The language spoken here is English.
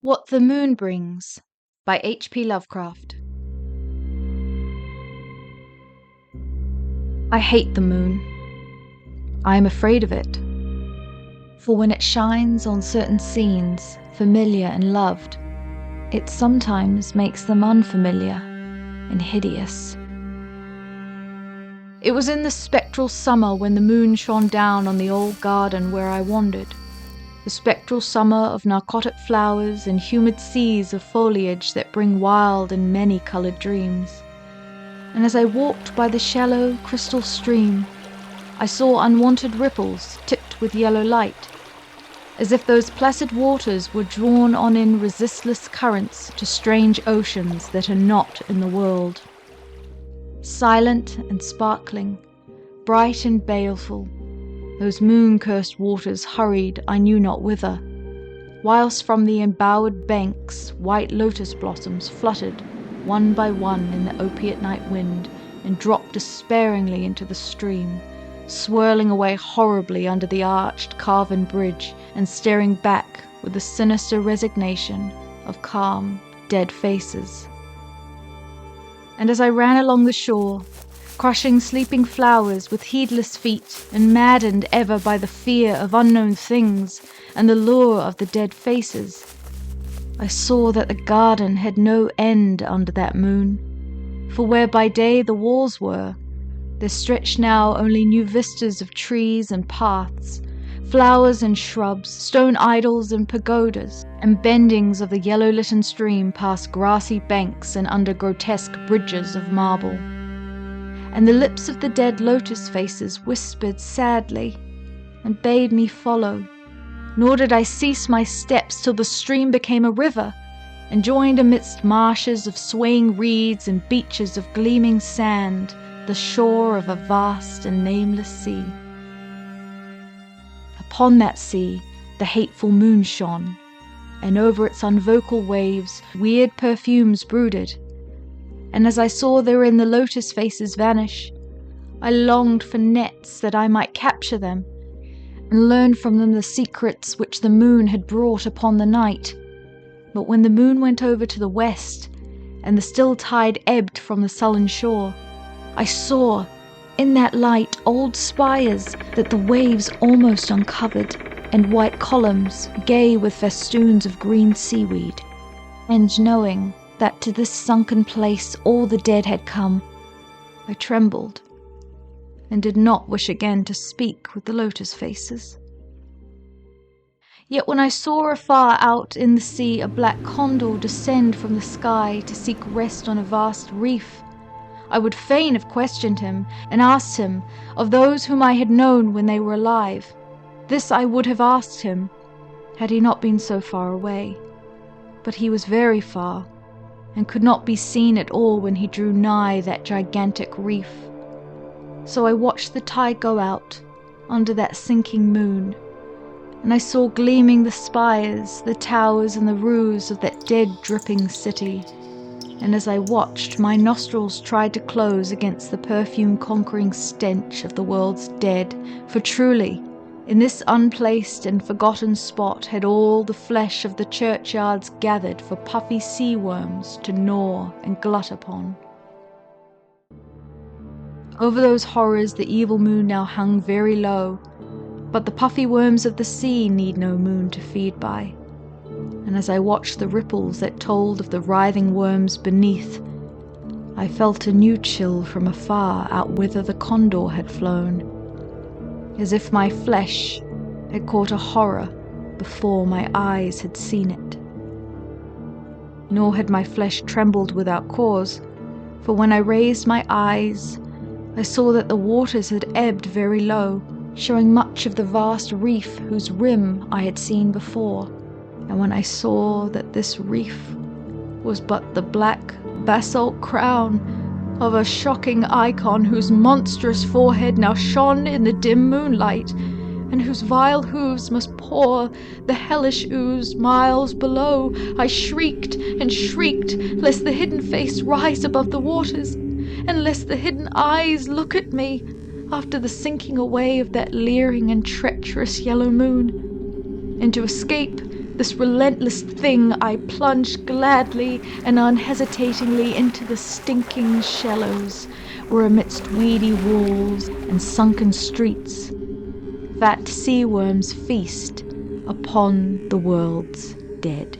What the Moon Brings by H.P. Lovecraft. I hate the moon. I am afraid of it. For when it shines on certain scenes, familiar and loved, it sometimes makes them unfamiliar and hideous. It was in the spectral summer when the moon shone down on the old garden where I wandered. The spectral summer of narcotic flowers and humid seas of foliage that bring wild and many-colored dreams. And as I walked by the shallow crystal stream, I saw unwanted ripples tipped with yellow light, as if those placid waters were drawn on in resistless currents to strange oceans that are not in the world. Silent and sparkling, bright and baleful, those moon-cursed waters hurried I knew not whither, whilst from the embowered banks white lotus blossoms fluttered one by one in the opiate night wind and dropped despairingly into the stream, swirling away horribly under the arched carven bridge and staring back with the sinister resignation of calm, dead faces. And as I ran along the shore, crushing sleeping flowers with heedless feet and maddened ever by the fear of unknown things and the lure of the dead faces, I saw that the garden had no end under that moon, for where by day the walls were, there stretched now only new vistas of trees and paths, flowers and shrubs, stone idols and pagodas, and bendings of the yellow-litten stream past grassy banks and under grotesque bridges of marble. And the lips of the dead lotus faces whispered sadly and bade me follow, nor did I cease my steps till the stream became a river and joined amidst marshes of swaying reeds and beaches of gleaming sand the shore of a vast and nameless sea. Upon that sea the hateful moon shone, and over its unvocal waves weird perfumes brooded. And as I saw therein the lotus faces vanish, I longed for nets that I might capture them, and learn from them the secrets which the moon had brought upon the night. But when the moon went over to the west, and the still tide ebbed from the sullen shore, I saw, in that light, old spires that the waves almost uncovered, and white columns gay with festoons of green seaweed. And knowing that to this sunken place all the dead had come, I trembled, and did not wish again to speak with the lotus faces. Yet when I saw afar out in the sea a black condor descend from the sky to seek rest on a vast reef, I would fain have questioned him and asked him of those whom I had known when they were alive. This I would have asked him, had he not been so far away. But he was very far, and could not be seen at all when he drew nigh that gigantic reef. So I watched the tide go out under that sinking moon, and I saw gleaming the spires, the towers and the roofs of that dead dripping city. And as I watched, my nostrils tried to close against the perfume-conquering stench of the world's dead, for truly, in this unplaced and forgotten spot had all the flesh of the churchyards gathered for puffy sea worms to gnaw and glut upon. Over those horrors the evil moon now hung very low, but the puffy worms of the sea need no moon to feed by. And as I watched the ripples that told of the writhing worms beneath, I felt a new chill from afar out whither the condor had flown, as if my flesh had caught a horror before my eyes had seen it. Nor had my flesh trembled without cause, for when I raised my eyes, I saw that the waters had ebbed very low, showing much of the vast reef whose rim I had seen before. And when I saw that this reef was but the black basalt crown of a shocking icon whose monstrous forehead now shone in the dim moonlight, and whose vile hooves must pour the hellish ooze miles below, I shrieked and shrieked, lest the hidden face rise above the waters, and lest the hidden eyes look at me after the sinking away of that leering and treacherous yellow moon. And to escape, This relentless thing I plunged gladly and unhesitatingly into the stinking shallows, where amidst weedy walls and sunken streets, fat sea worms feast upon the world's dead.